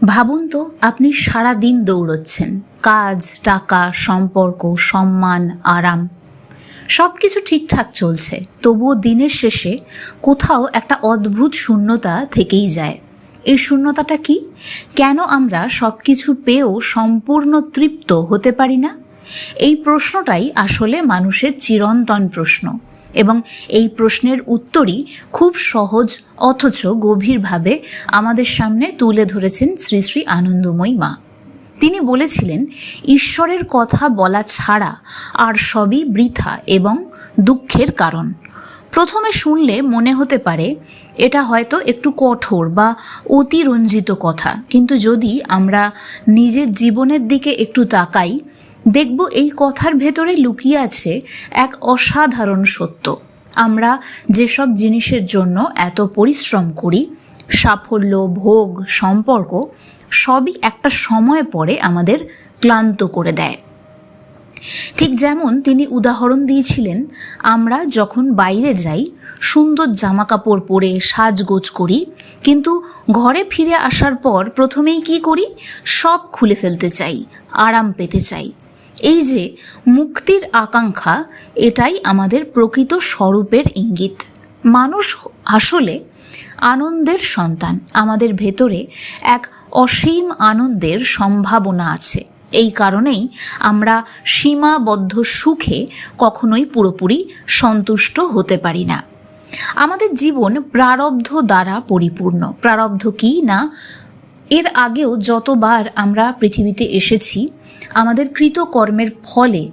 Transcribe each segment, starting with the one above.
ভাবুন তো, আপনি সারা দিন দৌড়চ্ছেন, কাজ, টাকা, সম্পর্ক, সম্মান, আরাম সব কিছু ঠিকঠাক চলছে, তবুও দিনের শেষে কোথাও একটা অদ্ভুত শূন্যতা থেকেই যায়। এই শূন্যতাটা কি? কেন আমরা সব কিছু পেয়েও সম্পূর্ণ তৃপ্ত হতে পারি না? এই প্রশ্নটাই আসলে মানুষের চিরন্তন প্রশ্ন, এবং এই প্রশ্নের উত্তরই খুব সহজ অথচ গভীরভাবে আমাদের সামনে তুলে ধরেছেন শ্রী শ্রী আনন্দময়ী মা। তিনি বলেছিলেন, ঈশ্বরের কথা বলা ছাড়া আর সবই বৃথা এবং দুঃখের কারণ। প্রথমে শুনলে মনে হতে পারে এটা হয়তো একটু কঠোর বা অতিরঞ্জিত কথা, কিন্তু যদি আমরা নিজের জীবনের দিকে একটু তাকাই, দেখব এই কথার ভেতরে লুকিয়ে আছে এক অসাধারণ সত্য। আমরা যেসব জিনিসের জন্য এত পরিশ্রম করি, সাফল্য, ভোগ, সম্পর্ক, সবই একটা সময় পরে আমাদের ক্লান্ত করে দেয়। ঠিক যেমন তিনি উদাহরণ দিয়েছিলেন, আমরা যখন বাইরে যাই, সুন্দর জামাকাপড় পরে সাজগোজ করি, কিন্তু ঘরে ফিরে আসার পর প্রথমেই কি করি? সব খুলে ফেলতে চাই, আরাম পেতে চাই। এই যে মুক্তির আকাঙ্ক্ষা, এটাই আমাদের প্রকৃত স্বরূপের ইঙ্গিত। মানুষ আসলে আনন্দের সন্তান। আমাদের ভেতরে এক অসীম আনন্দের সম্ভাবনা আছে। এই কারণেই আমরা সীমাবদ্ধ সুখে কখনোই পুরোপুরি সন্তুষ্ট হতে পারি না। আমাদের জীবন প্রারব্ধ দ্বারা পরিপূর্ণ। প্রারব্ধ কি না, এর আগেও যতবার আমরা পৃথিবীতে এসেছি, আমাদের কৃতকর্মের ফলে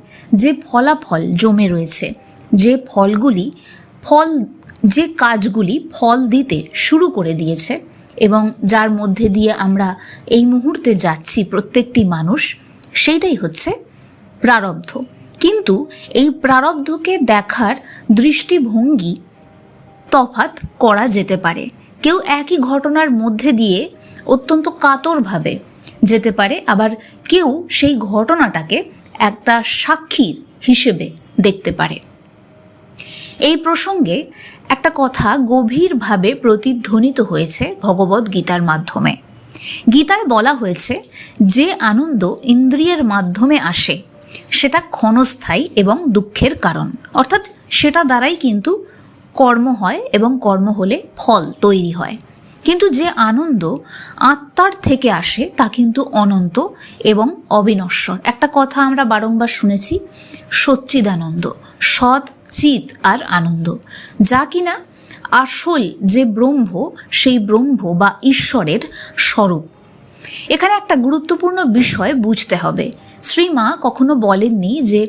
যে ফলাফল জমে রয়েছে, যে কাজগুলি ফল দিতে শুরু করে দিয়েছে এবং যার মধ্যে দিয়ে আমরা এই মুহূর্তে যাচ্ছি প্রত্যেকটি মানুষ, সেইটাই হচ্ছে প্রারব্ধ। কিন্তু এই প্রারব্ধকে দেখার দৃষ্টিভঙ্গি তফাৎ করা যেতে পারে। কেউ একই ঘটনার মধ্যে দিয়ে অত্যন্ত কাতরভাবে যেতে পারে, আবার কেউ সেই ঘটনাটাকে একটা সাক্ষী হিসেবে দেখতে পারে। এই প্রসঙ্গে একটা কথা গভীরভাবে প্রতিধ্বনিত হয়েছে ভগবদ গীতার মাধ্যমে। গীতায় বলা হয়েছে, যে আনন্দ ইন্দ্রিয়ের মাধ্যমে আসে সেটা ক্ষণস্থায়ী এবং দুঃখের কারণ। অর্থাৎ সেটা দ্বারাই কিন্তু কর্ম হয় এবং কর্ম হলে ফল তৈরি হয়। কিন্তু যে আনন্দ আত্মার থেকে আসে তা কিন্তু অনন্ত এবং অবিনশ্বর। একটা কথা আমরা বারংবার শুনেছি, সচ্চিদানন্দ, সৎ, চিৎ আর আনন্দ, যা কিনা আসল যে ব্রহ্ম, সেই ব্রহ্ম বা ঈশ্বরের স্বরূপ। এখানে একটা গুরুত্বপূর্ণ বিষয় বুঝতে হবে। শ্রীমা কখনো বলেননি যে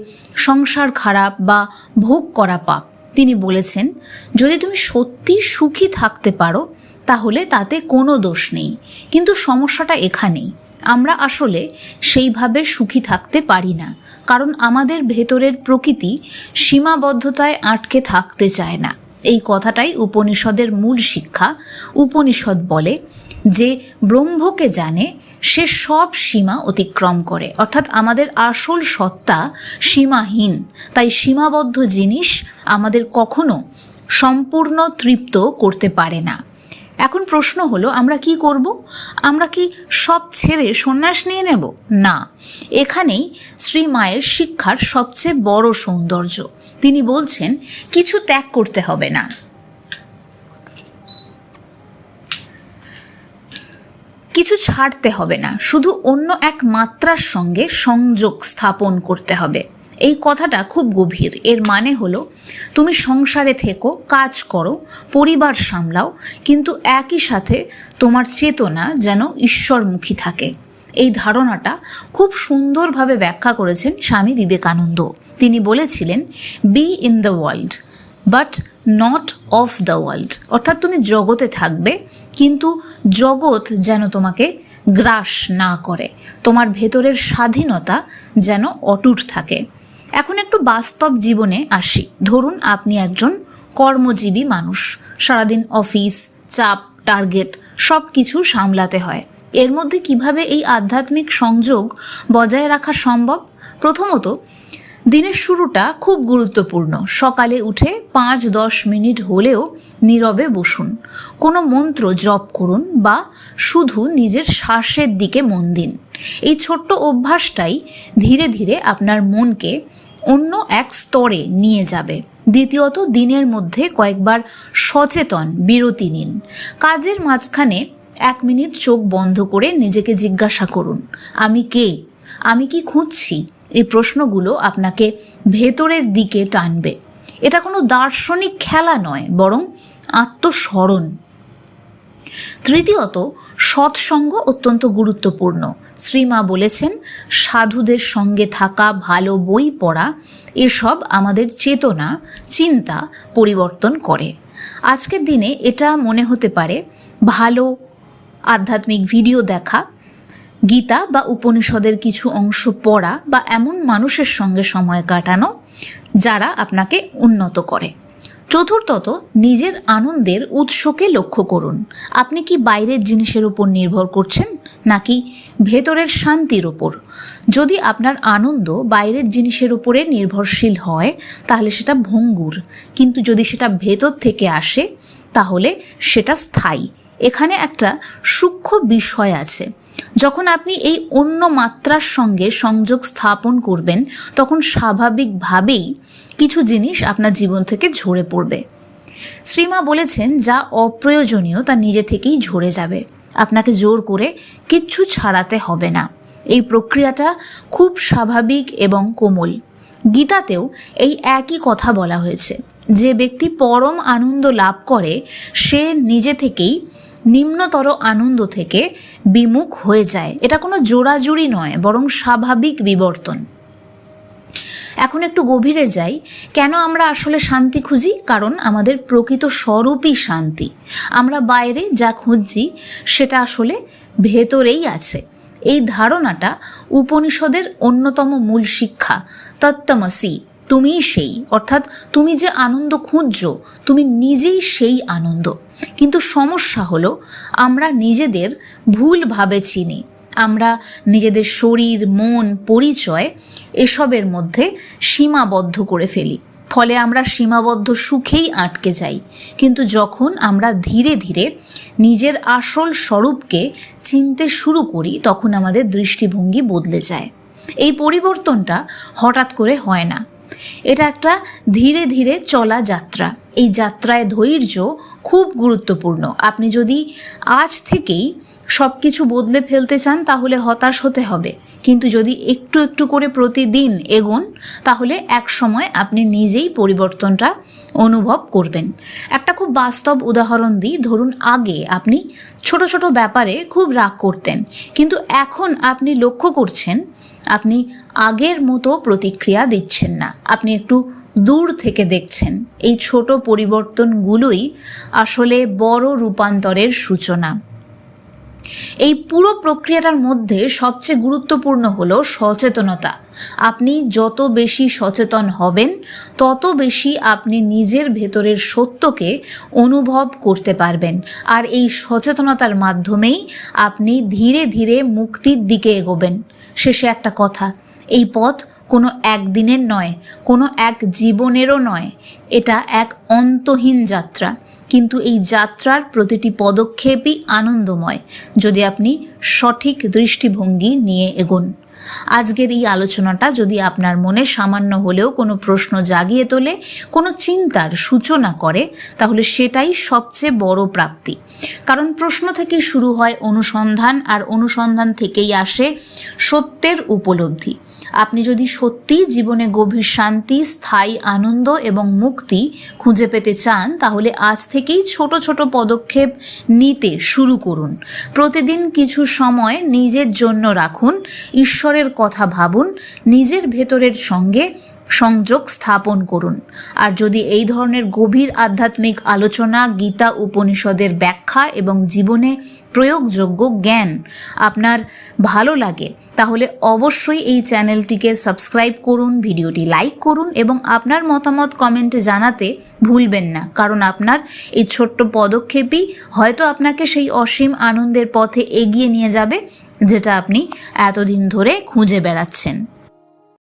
সংসার খারাপ বা ভোগ করা পাপ। তিনি বলেছেন, যদি তুমি সত্যি সুখী থাকতে পারো তাহলে তাতে কোনো দোষ নেই। কিন্তু সমস্যাটা এখানেই, আমরা আসলে সেইভাবে সুখী থাকতে পারি না, কারণ আমাদের ভেতরের প্রকৃতি সীমাবদ্ধতায় আটকে থাকতে চায় না। এই কথাটাই উপনিষদের মূল শিক্ষা। উপনিষদ বলে, যে ব্রহ্মকে জানে সে সব সীমা অতিক্রম করে। অর্থাৎ আমাদের আসল সত্তা সীমাহীন, তাই সীমাবদ্ধ জিনিস আমাদের কখনো সম্পূর্ণ তৃপ্ত করতে পারে না। এখন প্রশ্ন হলো, আমরা কি করব? আমরা কি সব ছেড়ে সন্ন্যাস নিয়ে নেব? না, এখানেই শ্রী মায়ের শিক্ষার সবচেয়ে বড় সৌন্দর্য। তিনি বলছেন, কিছু ত্যাগ করতে হবে না, কিছু ছাড়তে হবে না, শুধু অন্য এক মাত্রার সঙ্গে সংযোগ স্থাপন করতে হবে। এই কথাটা খুব গভীর। এর মানে হলো, তুমি সংসারে থেকো, কাজ করো, পরিবার সামলাও, কিন্তু একই সাথে তোমার চেতনা যেন ঈশ্বরমুখী থাকে। এই ধারণাটা খুব সুন্দরভাবে ব্যাখ্যা করেছেন স্বামী বিবেকানন্দ। তিনি বলেছিলেন, be in the world but not of the world. অর্থাৎ তুমি জগতে থাকবে, কিন্তু জগৎ যেন তোমাকে গ্রাস না করে। তোমার ভেতরের স্বাধীনতা যেন অটুট থাকে। এখন একটু বাস্তব জীবনে আসি। ধরুন আপনি একজন কর্মজীবী মানুষ, সারাদিন অফিস, চাপ, টার্গেট সব কিছু সামলাতে হয়। এর মধ্যে কিভাবে এই আধ্যাত্মিক সংযোগ বজায় রাখা সম্ভব? প্রথমত, দিনের শুরুটা খুব গুরুত্বপূর্ণ। সকালে উঠে 5-10 মিনিট হলেও নীরবে বসুন, কোনো মন্ত্র জপ করুন বা শুধু নিজের শ্বাসের দিকে মন দিন। এই ছোট্ট অভ্যাসটাই ধীরে ধীরে আপনার মনকে অন্য এক স্তরে নিয়ে যাবে। দ্বিতীয়ত, দিনের মধ্যে কয়েকবার সচেতন বিরতি নিন। কাজের মাঝখানে 1 মিনিট চোখ বন্ধ করে নিজেকে জিজ্ঞাসা করুন, আমি কে, আমি কি খুঁজছি? এই প্রশ্নগুলো আপনাকে ভেতরের দিকে টানবে। এটা কোনো দার্শনিক খেলা নয়, বরং আত্মস্মরণ। তৃতীয়ত, সৎসঙ্গ অত্যন্ত গুরুত্বপূর্ণ। শ্রীমা বলেছেন, সাধুদের সঙ্গে থাকা, ভালো বই পড়া, এসব আমাদের চেতনা, চিন্তা পরিবর্তন করে। আজকের দিনে এটা মনে হতে পারে ভালো আধ্যাত্মিক ভিডিও দেখা, গীতা বা উপনিষদের কিছু অংশ পড়া বা এমন মানুষের সঙ্গে সময় কাটানো যারা আপনাকে উন্নত করে। চতুর্থত, নিজের আনন্দের উৎসকে লক্ষ্য করুন। আপনি কি বাইরের জিনিসের উপর নির্ভর করছেন নাকি ভেতরের শান্তির উপর? যদি আপনার আনন্দ বাইরের জিনিসের উপরে নির্ভরশীল হয় তাহলে সেটা ভঙ্গুর, কিন্তু যদি সেটা ভেতর থেকে আসে তাহলে সেটা স্থায়ী। এখানে একটা সূক্ষ্ম বিষয় আছে। যখন আপনি এই অন্য মাত্রার সঙ্গে সংযোগ স্থাপন করবেন তখন স্বাভাবিকভাবেই কিছু জিনিস আপনার জীবন থেকে ঝরে পড়বে। শ্রীমা বলেছেন, যা অপ্রয়োজনীয় তা নিজে থেকেই ঝরে যাবে, আপনাকে জোর করে কিচ্ছু ছাড়াতে হবে না। এই প্রক্রিয়াটা খুব স্বাভাবিক এবং কোমল। গীতাতেও এই একই কথা বলা হয়েছে। যে ব্যক্তি পরম আনন্দ লাভ করে সে নিজে থেকেই নিম্নতর আনন্দ থেকে বিমুখ হয়ে যায়। এটা কোনো জোড়াজুড়ি নয়, বরং স্বাভাবিক বিবর্তন। এখন একটু গভীরে যাই। কেন আমরা আসলে শান্তি খুঁজি? কারণ আমাদের প্রকৃত স্বরূপই শান্তি। আমরা বাইরে যা খুঁজছি সেটা আসলে ভেতরেই আছে। এই ধারণাটা উপনিষদের অন্যতম মূল শিক্ষা, তত্ত্বমসি, তুমিই সেই। অর্থাৎ তুমি যে আনন্দ খুঁজছো তুমি নিজেই সেই আনন্দ। কিন্তু সমস্যা হলো আমরা নিজেদের ভুলভাবে চিনি। আমরা নিজেদের শরীর, মন, পরিচয় এসবের মধ্যে সীমাবদ্ধ করে ফেলি। ফলে আমরা সীমাবদ্ধ সুখেই আটকে যাই। কিন্তু যখন আমরা ধীরে ধীরে নিজের আসল স্বরূপকে চিনতে শুরু করি তখন আমাদের দৃষ্টিভঙ্গি বদলে যায়। এই পরিবর্তনটা হঠাৎ করে হয় না, এটা একটা ধীরে ধীরে চলা যাত্রা। এই যাত্রায় ধৈর্য খুব গুরুত্বপূর্ণ। আপনি যদি আজ থেকেই সব কিছু বদলে ফেলতে চান তাহলে হতাশ হতে হবে, কিন্তু যদি একটু একটু করে প্রতিদিন এগোন তাহলে এক সময় আপনি নিজেই পরিবর্তনটা অনুভব করবেন। একটা খুব বাস্তব উদাহরণ দিই। ধরুন, আগে আপনি ছোট ছোট ব্যাপারে খুব রাগ করতেন, কিন্তু এখন আপনি লক্ষ্য করছেন আপনি আগের মতো প্রতিক্রিয়া দিচ্ছেন না, আপনি একটু দূর থেকে দেখছেন। এই ছোট পরিবর্তনগুলোই আসলে বড় রূপান্তরের সূচনা। এই পুরো প্রক্রিয়াটার মধ্যে সবচেয়ে গুরুত্বপূর্ণ হলো সচেতনতা। আপনি যত বেশি সচেতন হবেন তত বেশি আপনি নিজের ভেতরের সত্যকে অনুভব করতে পারবেন। আর এই সচেতনতার মাধ্যমেই আপনি ধীরে ধীরে মুক্তির দিকে এগোবেন। শেষে একটা কথা, এই পথ কোনো একদিনের নয়, কোনো এক জীবনেরও নয়। এটা এক অন্তহীন যাত্রা, কিন্তু এই যাত্রার প্রতিটি পদক্ষেপই আনন্দময় যদি আপনি সঠিক দৃষ্টিভঙ্গি নিয়ে এগোন। আজকের এই আলোচনাটা যদি আপনার মনে সামান্য হলেও কোনো প্রশ্ন জাগিয়ে তোলে, কোনো চিন্তার সূচনা করে, তাহলে সেটাই সবচেয়ে বড় প্রাপ্তি। কারণ প্রশ্ন থেকেই শুরু হয় অনুসন্ধান, আর অনুসন্ধান থেকেই আসে সত্যের উপলব্ধি। আপনি যদি সত্যিই জীবনে গভীর শান্তি, স্থায়ী আনন্দ এবং মুক্তি খুঁজে পেতে চান তাহলে আজ থেকেই ছোট ছোট পদক্ষেপ নিতে শুরু করুন। প্রতিদিন কিছু সময় নিজের জন্য রাখুন, ঈশ্বরের কথা ভাবুন, নিজের ভেতরের সঙ্গে সংযোগ স্থাপন করুন। আর যদি এই ধরনের গভীর আধ্যাত্মিক আলোচনা, গীতা উপনিষদের ব্যাখ্যা এবং জীবনে প্রয়োগযোগ্য জ্ঞান আপনার ভালো লাগে তাহলে অবশ্যই এই চ্যানেলটিকে সাবস্ক্রাইব করুন, ভিডিওটি লাইক করুন এবং আপনার মতামত কমেন্টে জানাতে ভুলবেন না। কারণ আপনার এই ছোট্ট পদক্ষেপই হয়তো আপনাকে সেই অসীম আনন্দের পথে এগিয়ে নিয়ে যাবে যেটা আপনি এতদিন ধরে খুঁজে বেড়াচ্ছেন।